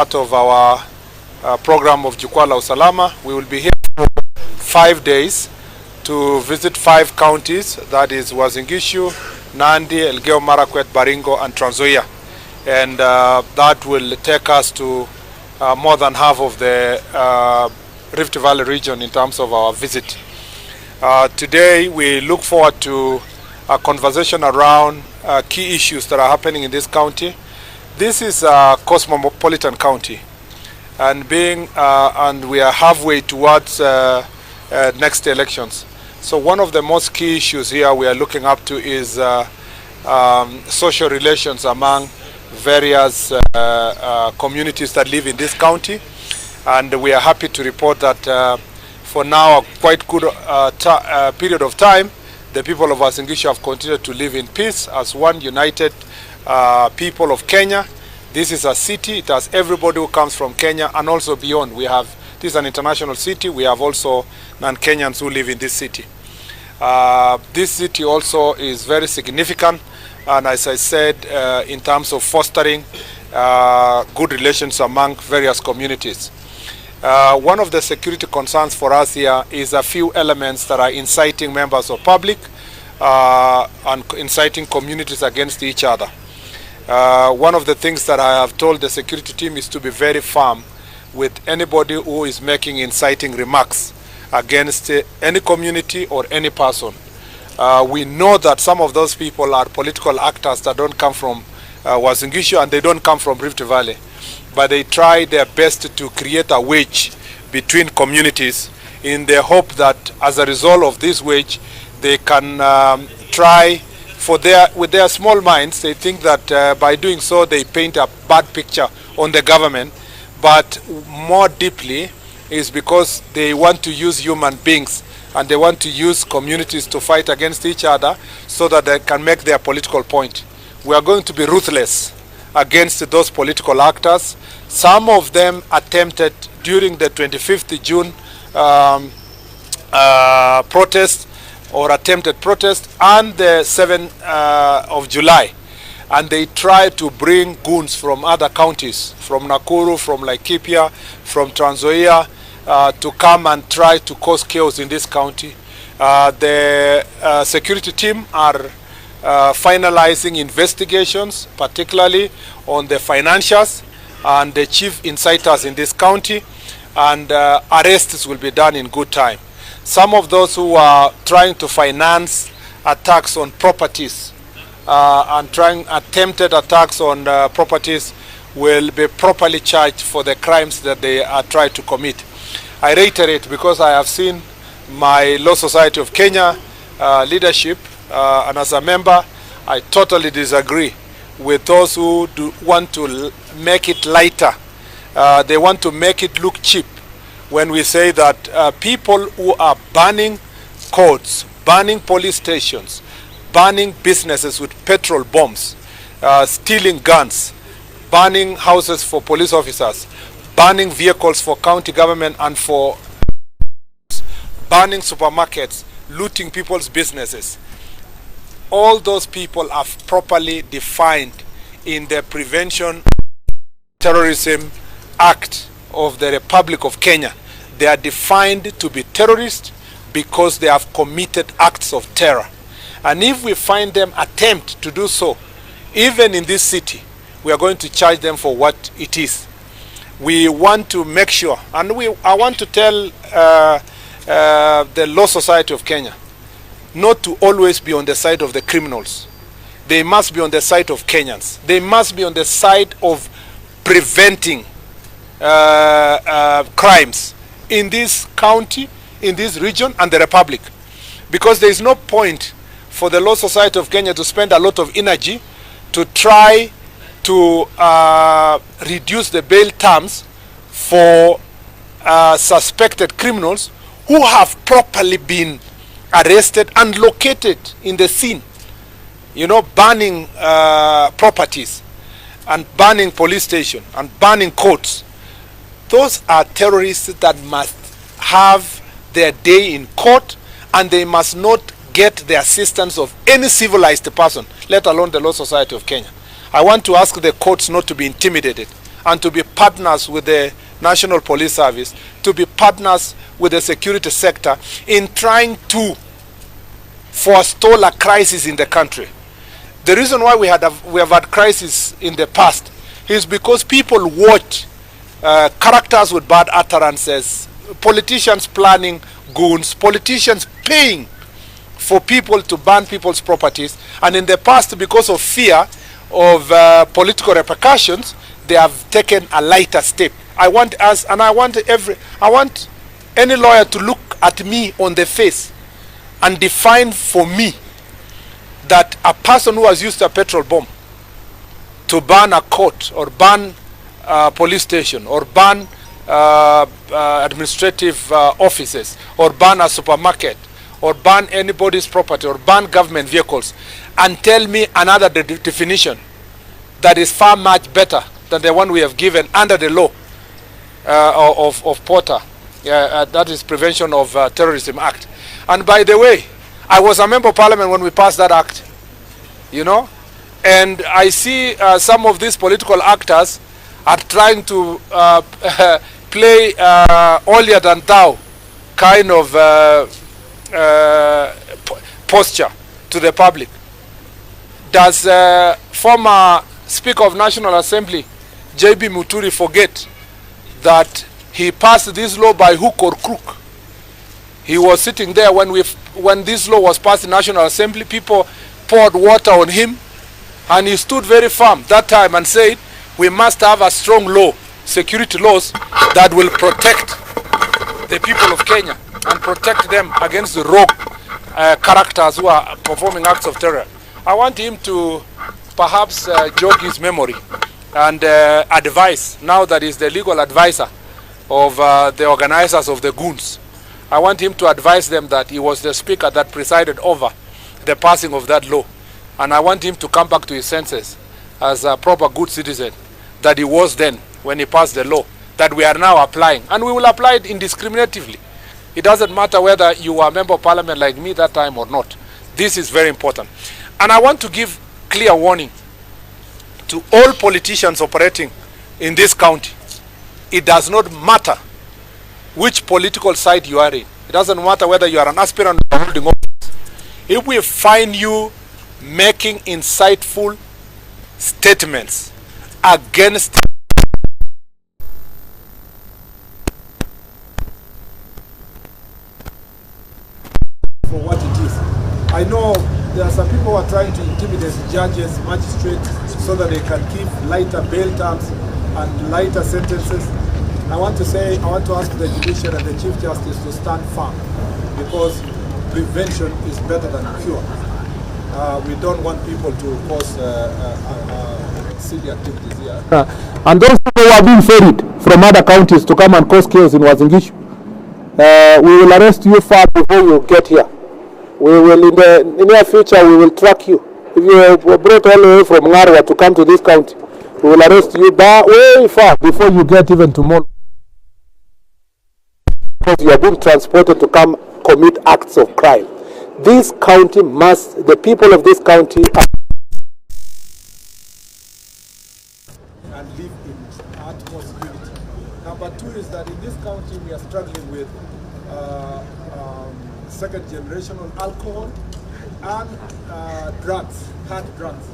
Part of our program of Jukwaa la Usalama. We will be here for 5 days to visit 5 counties, that is Uasin Gishu, Nandi, Elgeyo Marakwet, Baringo and Trans Nzoia. And that will take us to more than half of the Rift Valley region in terms of our visit. Today we look forward to a conversation around key issues that are happening in this county. This is a cosmopolitan county, and we are halfway towards next elections. So one of the most key issues here we are looking up to is social relations among various communities that live in this county. And we are happy to report that for now a quite good period of time, the people of Uasin Gishu have continued to live in peace as one united people of Kenya. This is a city. It has everybody who comes from Kenya and also beyond. This is an international city. We have also non-Kenyans who live in this city. This city also is very significant, and as I said, in terms of fostering good relations among various communities. One of the security concerns for us here is a few elements that are inciting members of public and inciting communities against each other. One of the things that I have told the security team is to be very firm with anybody who is making inciting remarks against any community or any person. We know that some of those people are political actors that don't come from Uasin Gishu and they don't come from Rift Valley, but they try their best to create a wedge between communities in the hope that as a result of this wedge they can try with their small minds. They think that by doing so they paint a bad picture on the government, but more deeply is because they want to use human beings and they want to use communities to fight against each other so that they can make their political point. We are going to be ruthless against those political actors. Some of them attempted during the 25th June protest or attempted protest and the 7th of July. And they tried to bring goons from other counties, from Nakuru, from Laikipia, from Trans Nzoia, to come and try to cause chaos in this county. The security team are finalizing investigations, particularly on the financiers and the chief inciters in this county, and arrests will be done in good time. Some of those who are trying to finance attacks on properties and attempted attacks on properties will be properly charged for the crimes that they are trying to commit. I reiterate, because I have seen my Law Society of Kenya leadership, and as a member, I totally disagree with those who want to make it lighter. They want to make it look cheap when we say that people who are burning courts, burning police stations, burning businesses with petrol bombs, stealing guns, burning houses for police officers, burning vehicles for county government and for burning supermarkets, looting people's businesses. All those people are properly defined in the Prevention Terrorism Act of the Republic of Kenya. They are defined to be terrorists because they have committed acts of terror. And if we find them attempt to do so, even in this city, we are going to charge them for what it is. We want to make sure, and I want to tell the Law Society of Kenya not to always be on the side of the criminals. They must be on the side of Kenyans. They must be on the side of preventing crimes in this county, in this region, and the Republic. Because there is no point for the Law Society of Kenya to spend a lot of energy to try to reduce the bail terms for suspected criminals who have properly been arrested and located in the scene. You know, burning properties and burning police stations and burning courts. Those are terrorists that must have their day in court, and they must not get the assistance of any civilized person, let alone the Law Society of Kenya. I want to ask the courts not to be intimidated and to be partners with the National Police Service, to be partners with the security sector in trying to forestall a crisis in the country. The reason why we have had crisis in the past is because people watch characters with bad utterances, politicians planning goons, politicians paying for people to burn people's properties, and in the past, because of fear of political repercussions, they have taken a lighter step. I want any lawyer to look at me on the face and define for me that a person who has used a petrol bomb to burn a court or burn a police station or burn administrative offices or burn a supermarket or burn anybody's property or burn government vehicles, and tell me another definition that is far much better than the one we have given under the law of Porter, that is Prevention of Terrorism Act. And by the way, I was a member of parliament when we passed that act, you know, and I see some of these political actors are trying to play holier than thou kind of posture to the public. Does former Speaker of National Assembly J.B. Muturi forget that he passed this law by hook or crook? He was sitting there when this law was passed in National Assembly. People poured water on him, and he stood very firm that time and said, we must have a strong law, security laws, that will protect the people of Kenya and protect them against the rogue characters who are performing acts of terror. I want him to perhaps jog his memory and advise, now that he's the legal advisor of the organizers of the goons. I want him to advise them that he was the speaker that presided over the passing of that law. And I want him to come back to his senses as a proper good citizen that he was then when he passed the law that we are now applying. And we will apply it indiscriminatively. It doesn't matter whether you were a member of parliament like me that time or not. This is very important. And I want to give clear warning to all politicians operating in this county. It does not matter which political side you are in. It doesn't matter whether you are an aspirant or holding office. If we find you making insightful statements against for what it is. I know there are some people who are trying to intimidate judges, magistrates, so that they can give lighter bail terms and lighter sentences. I want to ask the judicial and the Chief Justice to stand firm, because prevention is better than cure. We don't want people to cause silly activities here. And those people who are being ferried from other counties to come and cause chaos in Wazingishu, we will arrest you far before you get here. We will, in the near future, we will track you. If you were brought all the way from Ngarwa to come to this county, we will arrest you way far before you get even to Molo. Because you are being transported to come commit acts of crime. This county must, the people of this county and live in utmost unity. Number two is that in this county we are struggling with second generation on alcohol and drugs, hard drugs.